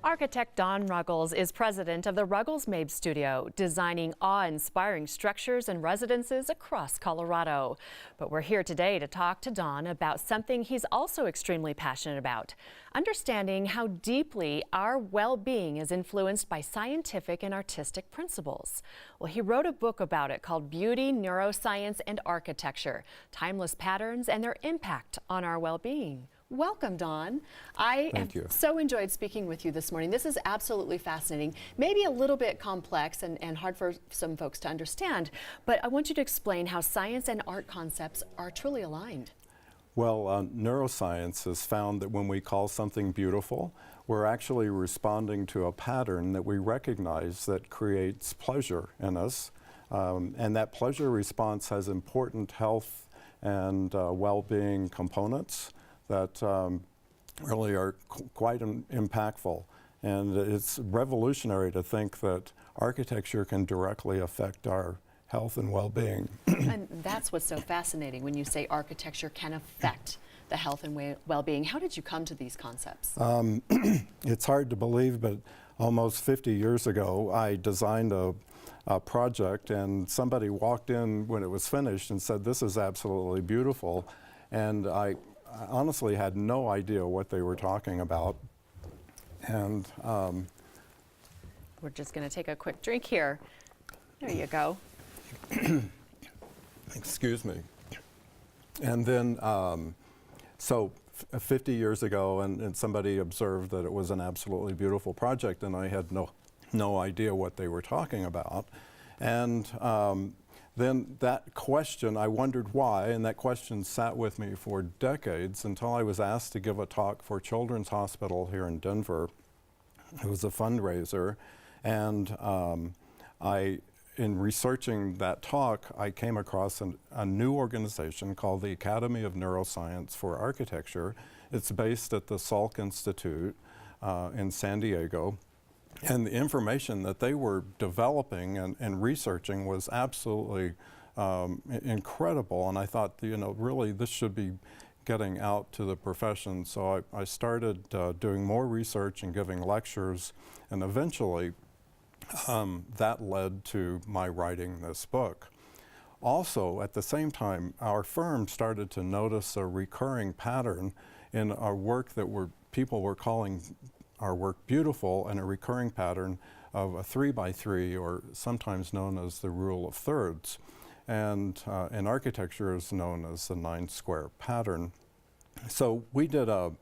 Architect Don Ruggles is president of the Ruggles Mabe Studio, designing awe-inspiring structures and residences across Colorado. But we're here today to talk to Don about something he's also extremely passionate about, understanding how deeply our well-being is influenced by scientific and artistic principles. Well, he wrote a book about it called Beauty, Neuroscience, and Architecture: Timeless Patterns and Their Impact on Our Well-Being. Welcome, Don. I have so enjoyed speaking with you this morning. This is absolutely fascinating, maybe a little bit complex and hard for some folks to understand, but I want you to explain how science and art concepts are truly aligned. Well, neuroscience has found that when we call something beautiful, we're actually responding to a pattern that we recognize that creates pleasure in us, and that pleasure response has important health and well-being components that really are quite impactful. And it's revolutionary to think that architecture can directly affect our health and well-being. And that's what's so fascinating when you say architecture can affect the health and well-being. How did you come to these concepts? It's hard to believe, but almost 50 years ago, I designed a project, and somebody walked in when it was finished and said, "This is absolutely beautiful." And I honestly had no idea what they were talking about. And we're just going to take a quick drink here. There you go. Excuse me. And then, so 50 years ago, and somebody observed that it was an absolutely beautiful project, and I had no idea what they were talking about. And then that question, I wondered why, and that question sat with me for decades until I was asked to give a talk for Children's Hospital here in Denver. It was a fundraiser, and in researching that talk, I came across a new organization called the Academy of Neuroscience for Architecture. It's based at the Salk Institute in San Diego. And the information that they were developing and researching was absolutely incredible. And I thought, really this should be getting out to the profession. So I started doing more research and giving lectures, and eventually that led to my writing this book. Also, at the same time, our firm started to notice a recurring pattern in our work that people were calling our work beautiful, and a recurring pattern of a 3x3, or sometimes known as the rule of thirds. And in architecture is known as the 9-square pattern. So we did a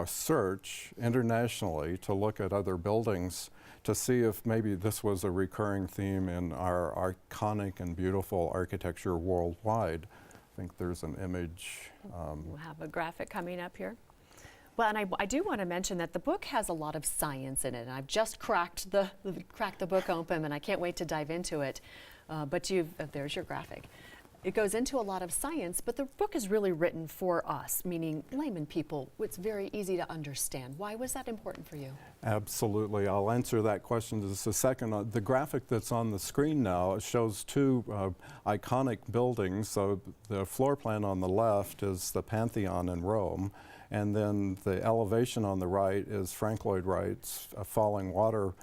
search internationally to look at other buildings to see if maybe this was a recurring theme in our iconic and beautiful architecture worldwide. I think there's an image. We'll have a graphic coming up here. Well, and I do want to mention that the book has a lot of science in it, and I've just cracked the book open, and I can't wait to dive into it. But there's your graphic. It goes into a lot of science, but the book is really written for us, meaning layman people. It's very easy to understand. Why was that important for you? Absolutely. I'll answer that question just a second. The graphic that's on the screen now shows two iconic buildings. So the floor plan on the left is the Pantheon in Rome, and then the elevation on the right is Frank Lloyd Wright's Falling Water,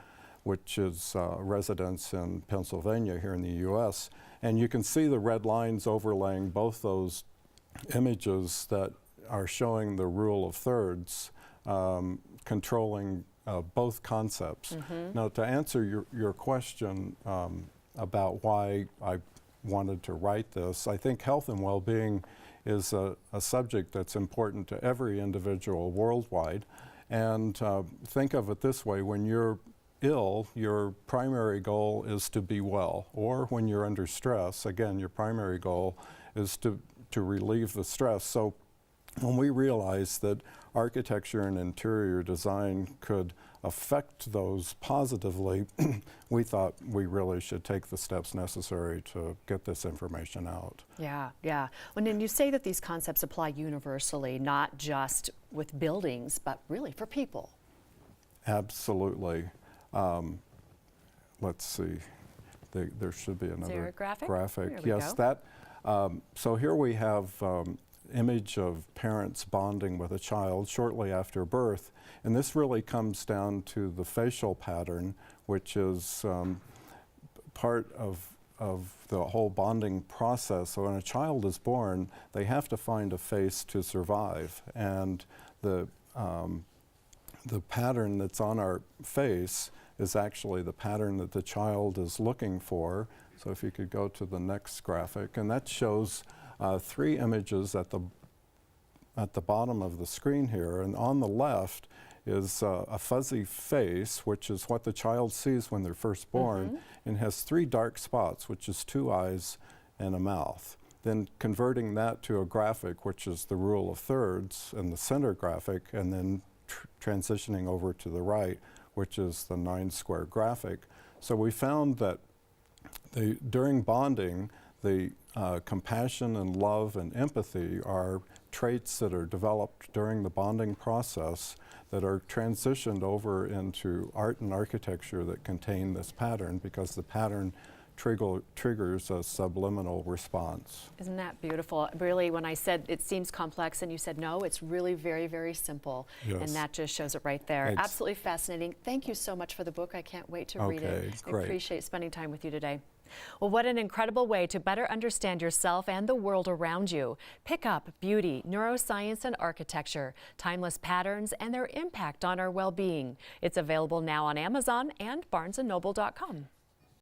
which is a residence in Pennsylvania here in the U.S. And you can see the red lines overlaying both those images that are showing the rule of thirds, controlling both concepts. Now, to answer your question about why I wanted to write this, I think health and well-being is a subject that's important to every individual worldwide. And think of it this way: when you're ill, your primary goal is to be well. Or when you're under stress, again, your primary goal is to relieve the stress. So when we realized that architecture and interior design could affect those positively, we thought we really should take the steps necessary to get this information out. Yeah. Well, and you say that these concepts apply universally, not just with buildings, but really for people. Absolutely. Let's see. There should be another graphic. Yes, that. So here we have image of parents bonding with a child shortly after birth. And this really comes down to the facial pattern, which is part of the whole bonding process. So when a child is born, they have to find a face to survive. And the pattern that's on our face is actually the pattern that the child is looking for. So if you could go to the next graphic, and that shows 3 images at the bottom of the screen here. And on the left is a fuzzy face, which is what the child sees when they're first born, and has 3 dark spots, which is 2 eyes and a mouth. Then converting that to a graphic, which is the rule of thirds, and the center graphic, and then transitioning over to the right, which is the 9-square graphic. So we found that during bonding, the compassion and love and empathy are traits that are developed during the bonding process that are transitioned over into art and architecture that contain this pattern, because the pattern triggers a subliminal response. Isn't that beautiful? Really, when I said it seems complex and you said no, it's really very, very simple. Yes. And that just shows it right there. Absolutely fascinating. Thank you so much for the book. I can't wait to read it. Great. I appreciate spending time with you today. Well, what an incredible way to better understand yourself and the world around you. Pick up Beauty, Neuroscience, and Architecture, Timeless Patterns and Their Impact on Our Well-Being. It's available now on Amazon and BarnesandNoble.com.